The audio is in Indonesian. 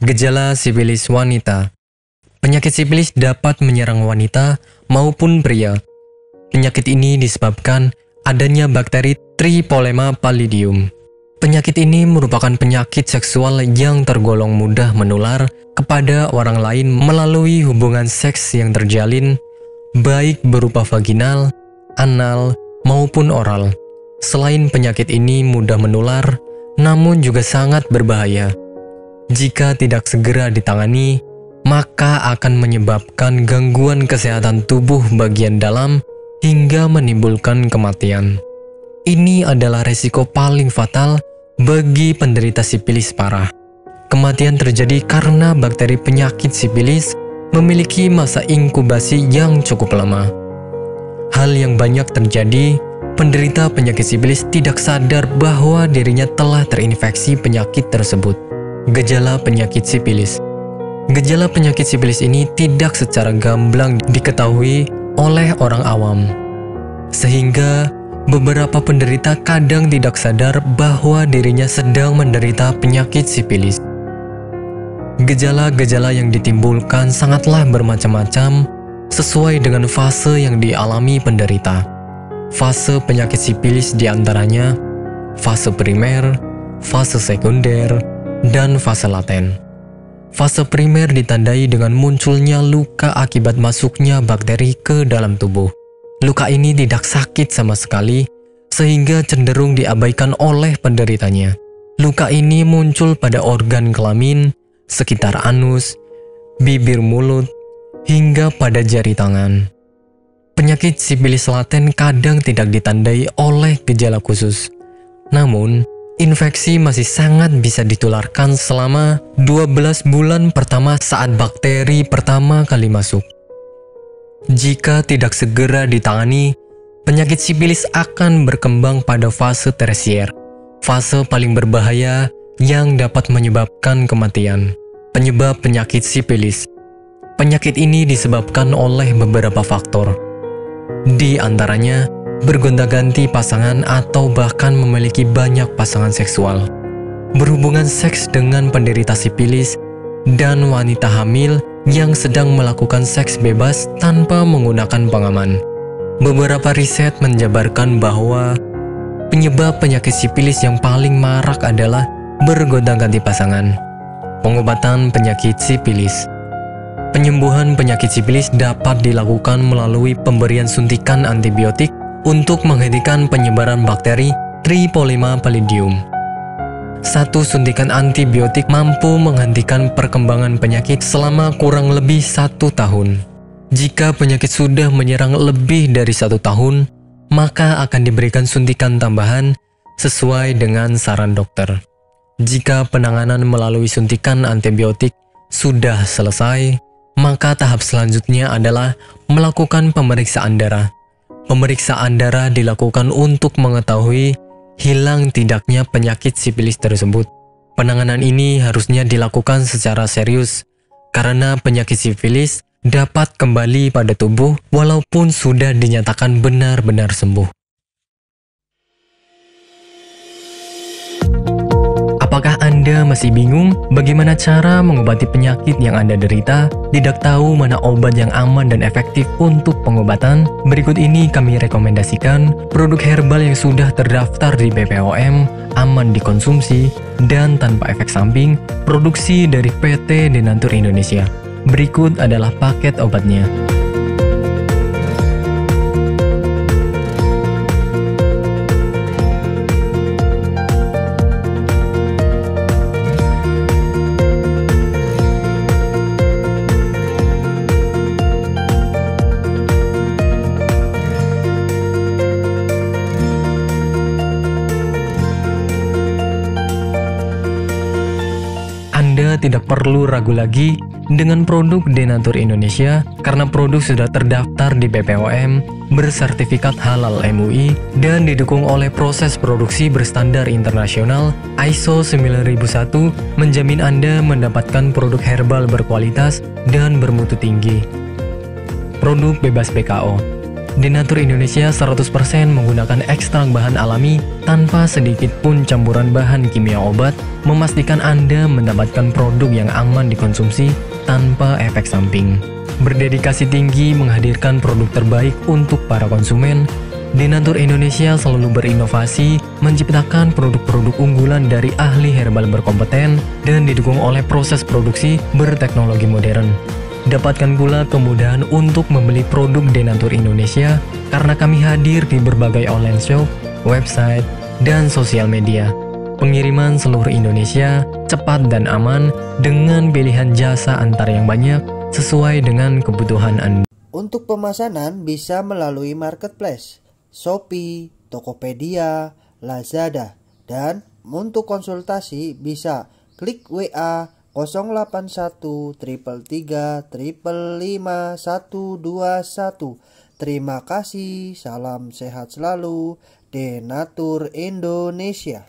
Gejala sifilis wanita. Penyakit sifilis dapat menyerang wanita maupun pria. Penyakit ini disebabkan adanya bakteri Tripolema pallidum. Penyakit ini merupakan penyakit seksual yang tergolong mudah menular kepada orang lain melalui hubungan seks yang terjalin, baik berupa vaginal, anal, maupun oral. Selain penyakit ini mudah menular, namun juga sangat berbahaya. Jika tidak segera ditangani, maka akan menyebabkan gangguan kesehatan tubuh bagian dalam hingga menimbulkan kematian. Ini adalah resiko paling fatal bagi penderita sifilis parah. Kematian terjadi karena bakteri penyakit sifilis memiliki masa inkubasi yang cukup lama. Hal yang banyak terjadi, penderita penyakit sifilis tidak sadar bahwa dirinya telah terinfeksi penyakit tersebut. Gejala penyakit sifilis. Gejala penyakit sifilis ini tidak secara gamblang diketahui oleh orang awam, sehingga beberapa penderita kadang tidak sadar bahwa dirinya sedang menderita penyakit sifilis. Gejala-gejala yang ditimbulkan sangatlah bermacam-macam sesuai dengan fase yang dialami penderita. Fase penyakit sifilis diantaranya fase primer, fase sekunder, dan fase laten. Fase primer ditandai dengan munculnya luka akibat masuknya bakteri ke dalam tubuh. Luka ini tidak sakit sama sekali, sehingga cenderung diabaikan oleh penderitanya. Luka ini muncul pada organ kelamin, sekitar anus, bibir mulut, hingga pada jari tangan. Penyakit sifilis laten kadang tidak ditandai oleh gejala khusus. Namun, infeksi masih sangat bisa ditularkan selama 12 bulan pertama saat bakteri pertama kali masuk. Jika tidak segera ditangani, penyakit sifilis akan berkembang pada fase tersier, fase paling berbahaya yang dapat menyebabkan kematian. Penyebab penyakit sifilis. Penyakit ini disebabkan oleh beberapa faktor. Di antaranya, bergonta-ganti pasangan atau bahkan memiliki banyak pasangan seksual, berhubungan seks dengan penderita sifilis, dan wanita hamil yang sedang melakukan seks bebas tanpa menggunakan pengaman. Beberapa riset menjabarkan bahwa penyebab penyakit sifilis yang paling marak adalah bergonta-ganti pasangan. Pengobatan penyakit sifilis. Penyembuhan penyakit sifilis dapat dilakukan melalui pemberian suntikan antibiotik untuk menghentikan penyebaran bakteri Tripolema pallidum. Satu suntikan antibiotik mampu menghentikan perkembangan penyakit selama kurang lebih 1 tahun. Jika penyakit sudah menyerang lebih dari 1 tahun, maka akan diberikan suntikan tambahan sesuai dengan saran dokter. Jika penanganan melalui suntikan antibiotik sudah selesai, maka tahap selanjutnya adalah melakukan pemeriksaan darah. Pemeriksaan darah dilakukan untuk mengetahui hilang tidaknya penyakit sifilis tersebut. Penanganan ini harusnya dilakukan secara serius, karena penyakit sifilis dapat kembali pada tubuh walaupun sudah dinyatakan benar-benar sembuh. Apakah Anda masih bingung bagaimana cara mengobati penyakit yang Anda derita? Tidak tahu mana obat yang aman dan efektif untuk pengobatan? Berikut ini kami rekomendasikan produk herbal yang sudah terdaftar di BPOM, aman dikonsumsi, dan tanpa efek samping, produksi dari PT Denatur Indonesia. Berikut adalah paket obatnya. Anda tidak perlu ragu lagi dengan produk Denatur Indonesia karena produk sudah terdaftar di BPOM, bersertifikat halal MUI, dan didukung oleh proses produksi berstandar internasional ISO 9001, menjamin Anda mendapatkan produk herbal berkualitas dan bermutu tinggi. Produk bebas BKO. Denatur Indonesia 100% menggunakan ekstrak bahan alami tanpa sedikit pun campuran bahan kimia obat, memastikan Anda mendapatkan produk yang aman dikonsumsi tanpa efek samping. Berdedikasi tinggi menghadirkan produk terbaik untuk para konsumen, Denatur Indonesia selalu berinovasi, menciptakan produk-produk unggulan dari ahli herbal berkompeten dan didukung oleh proses produksi berteknologi modern. Dapatkan pula kemudahan untuk membeli produk Denatur Indonesia karena kami hadir di berbagai online shop, website, dan sosial media. Pengiriman seluruh Indonesia cepat dan aman dengan pilihan jasa antar yang banyak sesuai dengan kebutuhan Anda. Untuk pemesanan bisa melalui marketplace, Shopee, Tokopedia, Lazada, dan untuk konsultasi bisa klik WA 081 333 555 121. Terima kasih, salam sehat selalu, Denatur Indonesia.